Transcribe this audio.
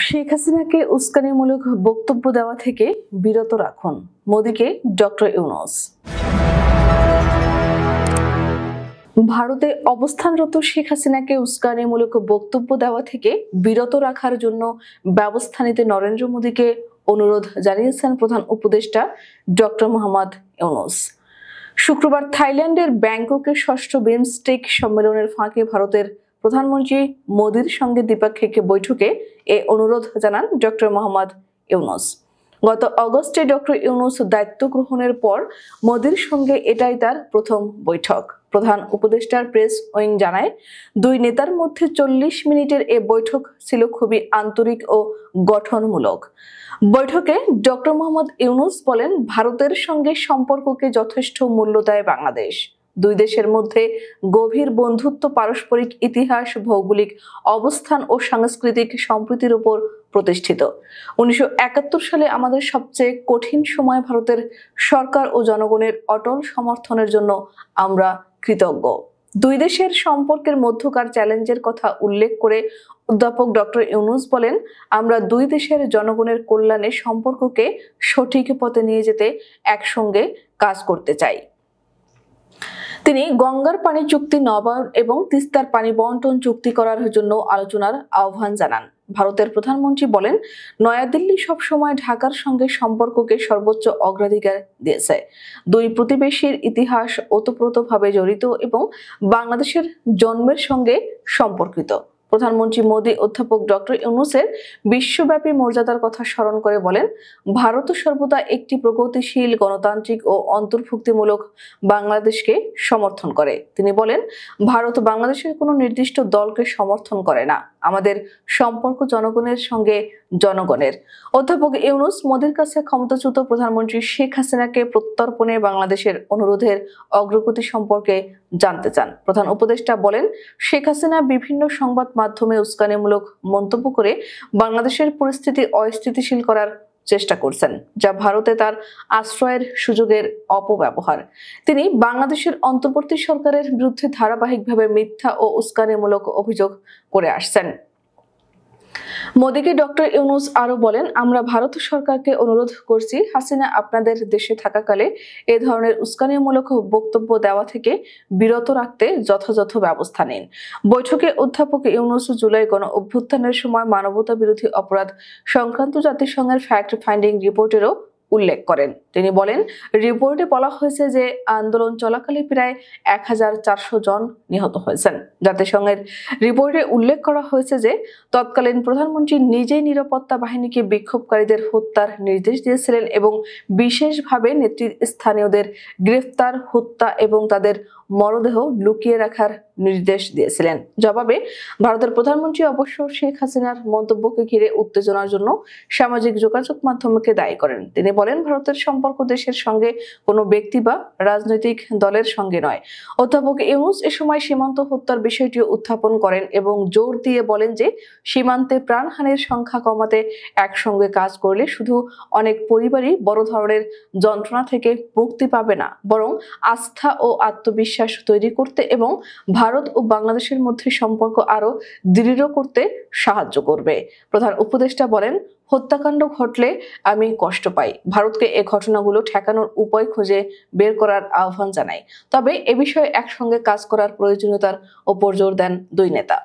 শেখ হাসিনাকে উস্কানিমূলক বক্তব্য দেওয়া থেকে বিরত রাখুন, মোদিকে ডক্টর ইউনূস। ভারতে অবস্থানরত শেখ হাসিনাকে উস্কানিমূলক বক্তব্য দেওয়া থেকে বিরত রাখার জন্য ব্যবস্থা নিতে নরেন্দ্র মোদিকে অনুরোধ জানিয়েছেন প্রধান উপদেষ্টা ডক্টর মোহাম্মদ ইউনূস। শুক্রবার থাইল্যান্ডের ব্যাংককে ষষ্ঠ বিমস্টেক সম্মেলনের ফাঁকে ভারতের প্রধানমন্ত্রী মোদির সঙ্গে দ্বিপাক্ষিক বৈঠকে এ অনুরোধ জানান ডক্টর মোহাম্মদ ইউনূস। গত অগস্টে ডক্টর ইউনূস দায়িত্ব গ্রহণের পর মোদির সঙ্গে এটাই তার প্রথম বৈঠক। প্রধান উপদেষ্টার প্রেস উইং জানায়, দুই নেতার মধ্যে 40 মিনিটের এ বৈঠক ছিল খুবই আন্তরিক ও গঠনমূলক। বৈঠকে ডক্টর মোহাম্মদ ইউনূস বলেন, ভারতের সঙ্গে সম্পর্ককে যথেষ্ট মূল্য দেয় বাংলাদেশ। দুই দেশের মধ্যে গভীর বন্ধুত্ব পারস্পরিক ইতিহাস, ভৌগোলিক অবস্থান ও সাংস্কৃতিক সম্প্রীতির উপর প্রতিষ্ঠিত। 1971 সালে আমাদের সবচেয়ে কঠিন সময় ভারতের সরকার ও জনগণের অটল সমর্থনের জন্য আমরা কৃতজ্ঞ। দুই দেশের সম্পর্কের মধ্যকার চ্যালেঞ্জের কথা উল্লেখ করে অধ্যাপক ডক্টর ইউনূস বলেন, আমরা দুই দেশের জনগণের কল্যাণে সম্পর্ককে সঠিক পথে নিয়ে যেতে একসঙ্গে কাজ করতে চাই। তিনি গঙ্গার পানি চুক্তি নবায়ন এবং তিস্তার পানি বন্টন চুক্তি করার জন্য আলোচনার আহ্বান জানান। ভারতের প্রধানমন্ত্রী বলেন, নয়াদিল্লি সবসময় ঢাকার সঙ্গে সম্পর্ককে সর্বোচ্চ অগ্রাধিকার দিয়েছে। দুই প্রতিবেশীর ইতিহাস ওতপ্রোতভাবে জড়িত এবং বাংলাদেশের জন্মের সঙ্গে সম্পর্কিত। প্রধানমন্ত্রী মোদি অধ্যাপক ডক্টর ইউনূসের বিশ্বব্যাপী মর্যাদার কথা স্মরণ করে বলেন, ভারত সর্বদা একটি প্রগতিশীল, গণতান্ত্রিক ও অন্তর্ভুক্তিমূলক বাংলাদেশকে সমর্থন করে। তিনি বলেন, ভারত বাংলাদেশের কোনো নির্দিষ্ট দলকে সমর্থন করে না। আমাদের সম্পর্ক জনগণের সঙ্গে জনগণের। অধ্যাপক ইউনূস মোদির কাছে ক্ষমতাচ্যুত প্রধানমন্ত্রী শেখ হাসিনাকে প্রত্যর্পণে বাংলাদেশের অনুরোধের অগ্রগতি সম্পর্কে জানতে চান। প্রধান উপদেষ্টা বলেন, শেখ হাসিনা বিভিন্ন সংবাদ মাধ্যমে উস্কানিমূলক মন্তব্য করে বাংলাদেশের পরিস্থিতি অস্থিতিশীল করার চেষ্টা করছেন, যা ভারতে তার আশ্রয়ের সুযোগের অপব্যবহার। তিনি বাংলাদেশের অন্তর্বর্তী সরকারের বিরুদ্ধে ধারাবাহিকভাবে মিথ্যা ও উস্কানিমূলক অভিযোগ করে আসছেন। মোদিকে ডক্টর ইউনূস আরো বলেন, আমরা ভারত সরকারকে অনুরোধ করছি, হাসিনা আপনাদের দেশে থাকাকালে এ ধরনের উস্কানিমূলক বক্তব্য দেওয়া থেকে বিরত রাখতে যথাযথ ব্যবস্থা নিন। বৈঠকে অধ্যাপক ইউনূস জুলাই গণ অভ্যুত্থানের সময় মানবতা বিরোধী অপরাধ সংক্রান্ত জাতিসংঘের ফ্যাক্ট ফাইন্ডিং রিপোর্টেরও উল্লেখ করেন। তিনি বলেন, রিপোর্টে বলা হয়েছে যে আন্দোলন চলাকালে প্রায় 1400 জন নিহত হয়েছেন। জাতিসংঘের রিপোর্টে উল্লেখ করা হয়েছে যে তৎকালীন প্রধানমন্ত্রী নিজেই নিরাপত্তা বাহিনীকে বিক্ষোভকারীদের হত্যার নির্দেশ দিয়েছিলেন এবং বিশেষভাবে নেতৃস্থানীয়দের গ্রেফতার, হত্যা এবং তাদের মরদেহ লুকিয়ে রাখার নির্দেশ দিয়েছিলেন। জবাবে ভারতের প্রধানমন্ত্রী অবশ্য শেখ হাসিনার মন্তব্যকে ঘিরে উত্তেজনার জন্য সামাজিক যোগাযোগ মাধ্যমকে দায়ী করেন। তিনি বলেন, ভারতের সম্পর্ক দেশের সঙ্গে কোনো ব্যক্তি বা রাজনৈতিক দলের সঙ্গে নয়। অধ্যাপক ইউনূস এ সময় সীমান্ত হত্যার বিষয়টিও উত্থাপন করেন এবং জোর দিয়ে বলেন যে সীমান্তে প্রাণহানির সংখ্যা কমাতে একসঙ্গে কাজ করলে শুধু অনেক পরিবারই বড় ধরনের যন্ত্রণা থেকে মুক্তি পাবে না, বরং আস্থা ও আত্মবিশ্বাস তৈরি করতে এবং ভারত ও বাংলাদেশের মধ্যে সম্পর্ক আরো দৃঢ় করতে সাহায্য করবে। প্রধান উপদেষ্টা বলেন, হত্যাকাণ্ড ঘটলে আমি কষ্ট পাই। ভারতকে এ ঘটনাগুলো ঠেকানোর উপায় খুঁজে বের করার আহ্বান জানাই। তবে এ বিষয়ে একসঙ্গে কাজ করার প্রয়োজনীয়তার ওপর জোর দেন দুই নেতা।